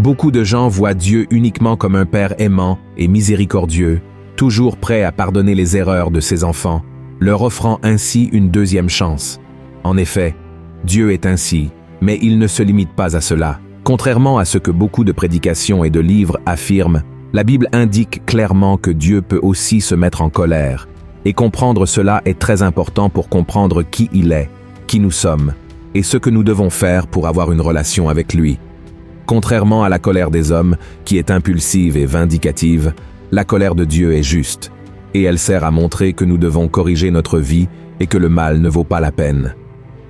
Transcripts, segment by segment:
Beaucoup de gens voient Dieu uniquement comme un Père aimant et miséricordieux, toujours prêt à pardonner les erreurs de ses enfants, leur offrant ainsi une deuxième chance. En effet, Dieu est ainsi, mais il ne se limite pas à cela. Contrairement à ce que beaucoup de prédications et de livres affirment, la Bible indique clairement que Dieu peut aussi se mettre en colère, et comprendre cela est très important pour comprendre qui il est, qui nous sommes, et ce que nous devons faire pour avoir une relation avec lui. Contrairement à la colère des hommes, qui est impulsive et vindicative, la colère de Dieu est juste, et elle sert à montrer que nous devons corriger notre vie et que le mal ne vaut pas la peine.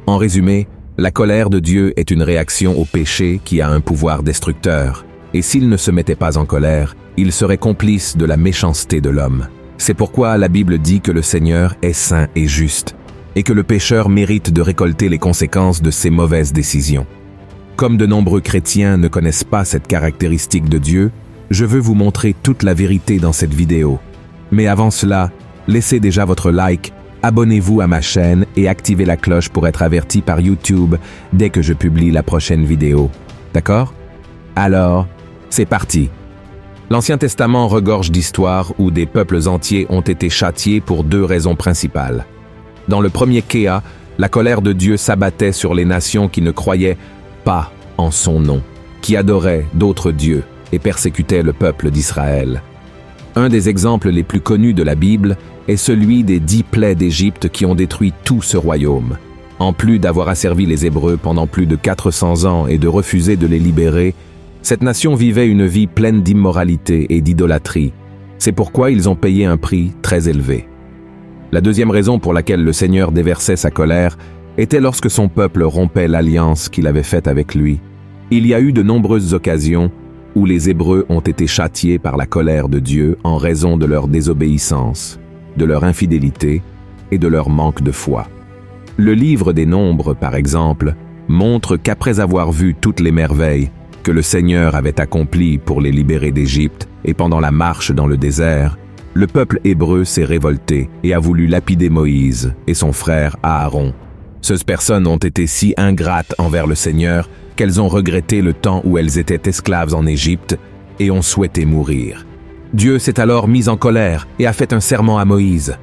En résumé, la colère de Dieu est une réaction au péché qui a un pouvoir destructeur, et s'il ne se mettait pas en colère, il serait complice de la méchanceté de l'homme. C'est pourquoi la Bible dit que le Seigneur est saint et juste, et que le pécheur mérite de récolter les conséquences de ses mauvaises décisions. Comme de nombreux chrétiens ne connaissent pas cette caractéristique de Dieu, je veux vous montrer toute la vérité dans cette vidéo. Mais avant cela, laissez déjà votre like, abonnez-vous à ma chaîne et activez la cloche pour être averti par YouTube dès que je publie la prochaine vidéo. D'accord? Alors, c'est parti! L'Ancien Testament regorge d'histoires où des peuples entiers ont été châtiés pour deux raisons principales. Dans le premier Kéa, la colère de Dieu s'abattait sur les nations qui ne croyaient pas en son nom, qui adoraient d'autres dieux et persécutaient le peuple d'Israël. Un des exemples les plus connus de la Bible est celui des 10 plaies d'Égypte qui ont détruit tout ce royaume. En plus d'avoir asservi les Hébreux pendant plus de 400 ans et de refuser de les libérer, cette nation vivait une vie pleine d'immoralité et d'idolâtrie. C'est pourquoi ils ont payé un prix très élevé. La deuxième raison pour laquelle le Seigneur déversait sa colère était lorsque son peuple rompait l'alliance qu'il avait faite avec lui. Il y a eu de nombreuses occasions où les Hébreux ont été châtiés par la colère de Dieu en raison de leur désobéissance, de leur infidélité et de leur manque de foi. Le livre des Nombres, par exemple, montre qu'après avoir vu toutes les merveilles que le Seigneur avait accomplies pour les libérer d'Égypte et pendant la marche dans le désert, le peuple hébreu s'est révolté et a voulu lapider Moïse et son frère Aaron. Ces personnes ont été si ingrates envers le Seigneur qu'elles ont regretté le temps où elles étaient esclaves en Égypte et ont souhaité mourir. Dieu s'est alors mis en colère et a fait un serment à Moïse.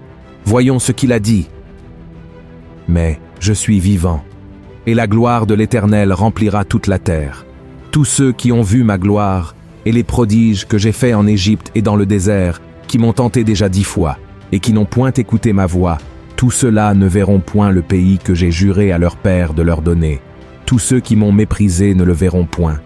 Voyons ce qu'il a dit. « Mais je suis vivant, et la gloire de l'Éternel remplira toute la terre. Tous ceux qui ont vu ma gloire et les prodiges que j'ai faits en Égypte et dans le désert, qui m'ont tenté déjà 10 fois, et qui n'ont point écouté ma voix, tous ceux-là ne verront point le pays que j'ai juré à leur père de leur donner. Tous ceux qui m'ont méprisé ne le verront point. »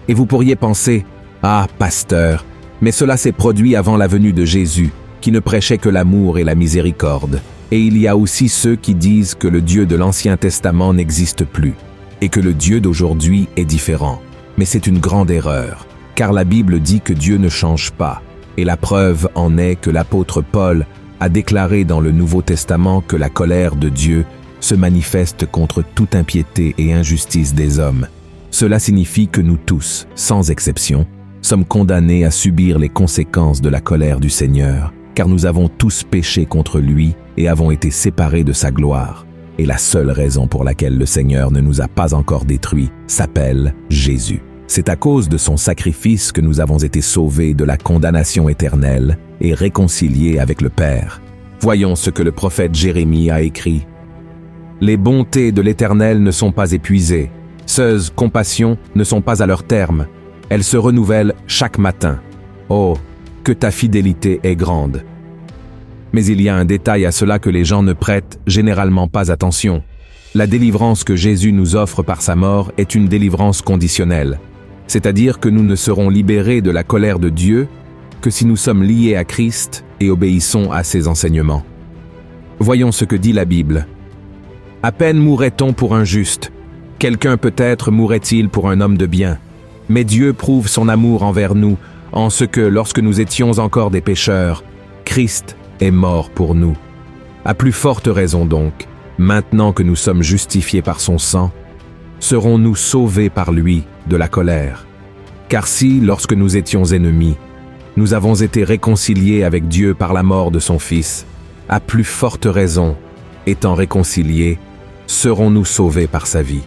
Et vous pourriez penser, « Ah, pasteur, mais cela s'est produit avant la venue de Jésus, qui ne prêchait que l'amour et la miséricorde. Et il y a aussi ceux qui disent que le Dieu de l'Ancien Testament n'existe plus, et que le Dieu d'aujourd'hui est différent. Mais c'est une grande erreur, car la Bible dit que Dieu ne change pas, et la preuve en est que l'apôtre Paul a déclaré dans le Nouveau Testament que la colère de Dieu se manifeste contre toute impiété et injustice des hommes. Cela signifie que nous tous, sans exception, sommes condamnés à subir les conséquences de la colère du Seigneur, car nous avons tous péché contre lui et avons été séparés de sa gloire. Et la seule raison pour laquelle le Seigneur ne nous a pas encore détruits s'appelle Jésus. C'est à cause de son sacrifice que nous avons été sauvés de la condamnation éternelle et réconciliés avec le Père. Voyons ce que le prophète Jérémie a écrit. « Les bontés de l'Éternel ne sont pas épuisées, ses compassions ne sont pas à leur terme, elles se renouvellent chaque matin. Oh, que ta fidélité est grande !» Mais il y a un détail à cela que les gens ne prêtent généralement pas attention. La délivrance que Jésus nous offre par sa mort est une délivrance conditionnelle. C'est-à-dire que nous ne serons libérés de la colère de Dieu que si nous sommes liés à Christ et obéissons à ses enseignements. Voyons ce que dit la Bible. « À peine mourrait-on pour un juste, quelqu'un peut-être mourrait-il pour un homme de bien. Mais Dieu prouve son amour envers nous, en ce que, lorsque nous étions encore des pécheurs, Christ est mort pour nous. À plus forte raison donc, maintenant que nous sommes justifiés par son sang, serons-nous sauvés par lui de la colère. Car si, lorsque nous étions ennemis, nous avons été réconciliés avec Dieu par la mort de son Fils, à plus forte raison, étant réconciliés, serons-nous sauvés par sa vie.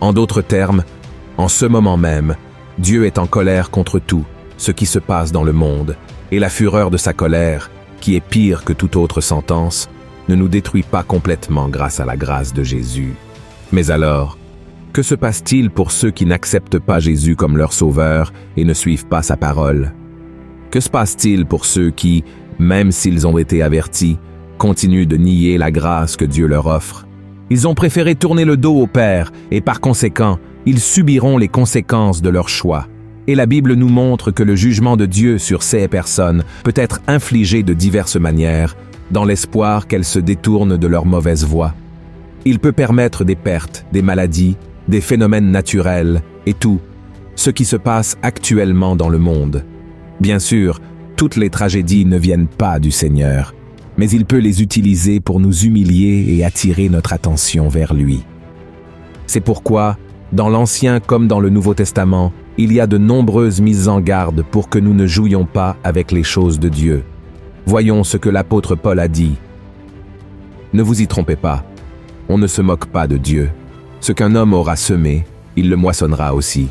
En d'autres termes, en ce moment même, Dieu est en colère contre tout ce qui se passe dans le monde, et la fureur de sa colère, qui est pire que toute autre sentence, ne nous détruit pas complètement grâce à la grâce de Jésus. Mais alors, que se passe-t-il pour ceux qui n'acceptent pas Jésus comme leur sauveur et ne suivent pas sa parole? Que se passe-t-il pour ceux qui, même s'ils ont été avertis, continuent de nier la grâce que Dieu leur offre? Ils ont préféré tourner le dos au Père et par conséquent, ils subiront les conséquences de leur choix. Et la Bible nous montre que le jugement de Dieu sur ces personnes peut être infligé de diverses manières, dans l'espoir qu'elles se détournent de leur mauvaise voie. Il peut permettre des pertes, des maladies, des phénomènes naturels et tout, ce qui se passe actuellement dans le monde. Bien sûr, toutes les tragédies ne viennent pas du Seigneur, mais il peut les utiliser pour nous humilier et attirer notre attention vers lui. C'est pourquoi, dans l'Ancien comme dans le Nouveau Testament, il y a de nombreuses mises en garde pour que nous ne jouions pas avec les choses de Dieu. Voyons ce que l'apôtre Paul a dit. Ne vous y trompez pas, on ne se moque pas de Dieu. Ce qu'un homme aura semé, il le moissonnera aussi.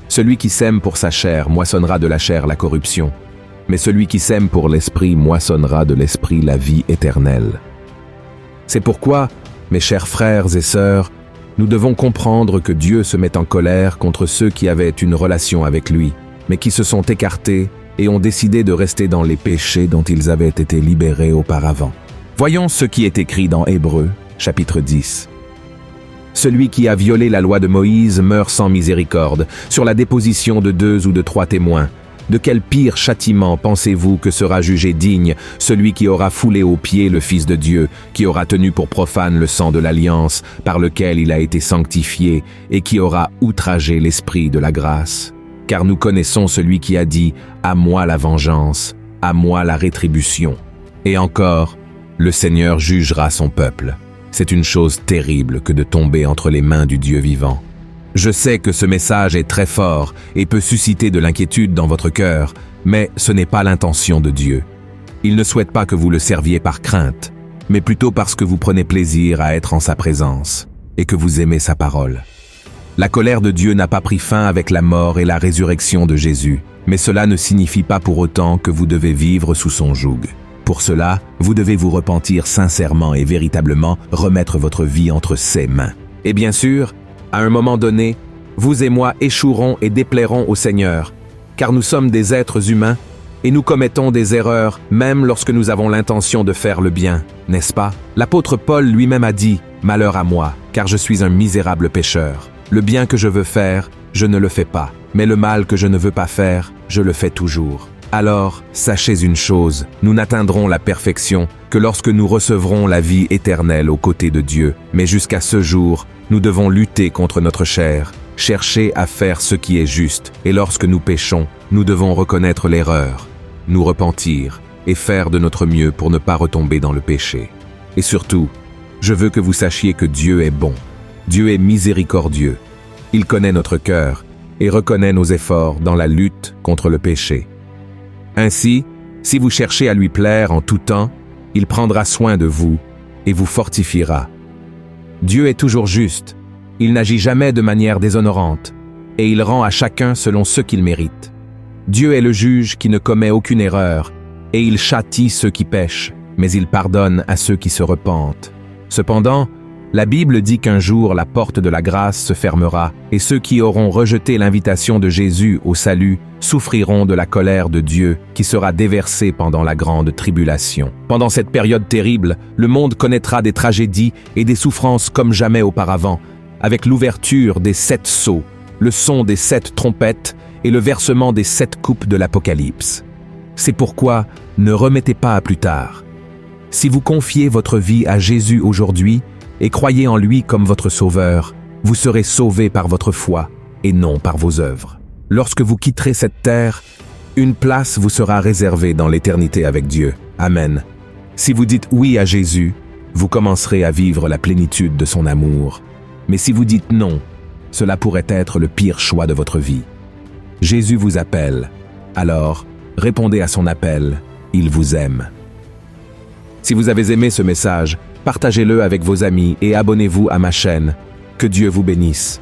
Celui qui sème pour sa chair moissonnera de la chair la corruption, mais celui qui sème pour l'esprit moissonnera de l'esprit la vie éternelle. C'est pourquoi, mes chers frères et sœurs, nous devons comprendre que Dieu se met en colère contre ceux qui avaient une relation avec lui, mais qui se sont écartés et ont décidé de rester dans les péchés dont ils avaient été libérés auparavant. Voyons ce qui est écrit dans Hébreux, chapitre 10. Celui qui a violé la loi de Moïse meurt sans miséricorde, sur la déposition de 2 ou de 3 témoins. De quel pire châtiment pensez-vous que sera jugé digne celui qui aura foulé aux pieds le Fils de Dieu, qui aura tenu pour profane le sang de l'alliance par lequel il a été sanctifié et qui aura outragé l'Esprit de la grâce? Car nous connaissons celui qui a dit « À moi la vengeance, à moi la rétribution ». Et encore, le Seigneur jugera son peuple. C'est une chose terrible que de tomber entre les mains du Dieu vivant. Je sais que ce message est très fort et peut susciter de l'inquiétude dans votre cœur, mais ce n'est pas l'intention de Dieu. Il ne souhaite pas que vous le serviez par crainte, mais plutôt parce que vous prenez plaisir à être en sa présence et que vous aimez sa parole. La colère de Dieu n'a pas pris fin avec la mort et la résurrection de Jésus, mais cela ne signifie pas pour autant que vous devez vivre sous son joug. Pour cela, vous devez vous repentir sincèrement et véritablement remettre votre vie entre ses mains. Et bien sûr, à un moment donné, vous et moi échouerons et déplairons au Seigneur, car nous sommes des êtres humains et nous commettons des erreurs même lorsque nous avons l'intention de faire le bien, n'est-ce pas? L'apôtre Paul lui-même a dit « Malheur à moi, car je suis un misérable pécheur. Le bien que je veux faire, je ne le fais pas, mais le mal que je ne veux pas faire, je le fais toujours. » Alors, sachez une chose, nous n'atteindrons la perfection que lorsque nous recevrons la vie éternelle aux côtés de Dieu. Mais jusqu'à ce jour, nous devons lutter contre notre chair, chercher à faire ce qui est juste, et lorsque nous péchons, nous devons reconnaître l'erreur, nous repentir et faire de notre mieux pour ne pas retomber dans le péché. Et surtout, je veux que vous sachiez que Dieu est bon. Dieu est miséricordieux. Il connaît notre cœur et reconnaît nos efforts dans la lutte contre le péché. Ainsi, si vous cherchez à lui plaire en tout temps, il prendra soin de vous et vous fortifiera. Dieu est toujours juste, il n'agit jamais de manière déshonorante, et il rend à chacun selon ce qu'il mérite. Dieu est le juge qui ne commet aucune erreur, et il châtie ceux qui pêchent, mais il pardonne à ceux qui se repentent. Cependant, la Bible dit qu'un jour la porte de la grâce se fermera, et ceux qui auront rejeté l'invitation de Jésus au salut souffriront de la colère de Dieu qui sera déversée pendant la grande tribulation. Pendant cette période terrible, le monde connaîtra des tragédies et des souffrances comme jamais auparavant, avec l'ouverture des 7 sceaux, le son des 7 trompettes et le versement des 7 coupes de l'Apocalypse. C'est pourquoi ne remettez pas à plus tard. Si vous confiez votre vie à Jésus aujourd'hui et croyez en lui comme votre sauveur, vous serez sauvés par votre foi et non par vos œuvres. Lorsque vous quitterez cette terre, une place vous sera réservée dans l'éternité avec Dieu. Amen. Si vous dites oui à Jésus, vous commencerez à vivre la plénitude de son amour. Mais si vous dites non, cela pourrait être le pire choix de votre vie. Jésus vous appelle. Alors, répondez à son appel. Il vous aime. Si vous avez aimé ce message, partagez-le avec vos amis et abonnez-vous à ma chaîne. Que Dieu vous bénisse.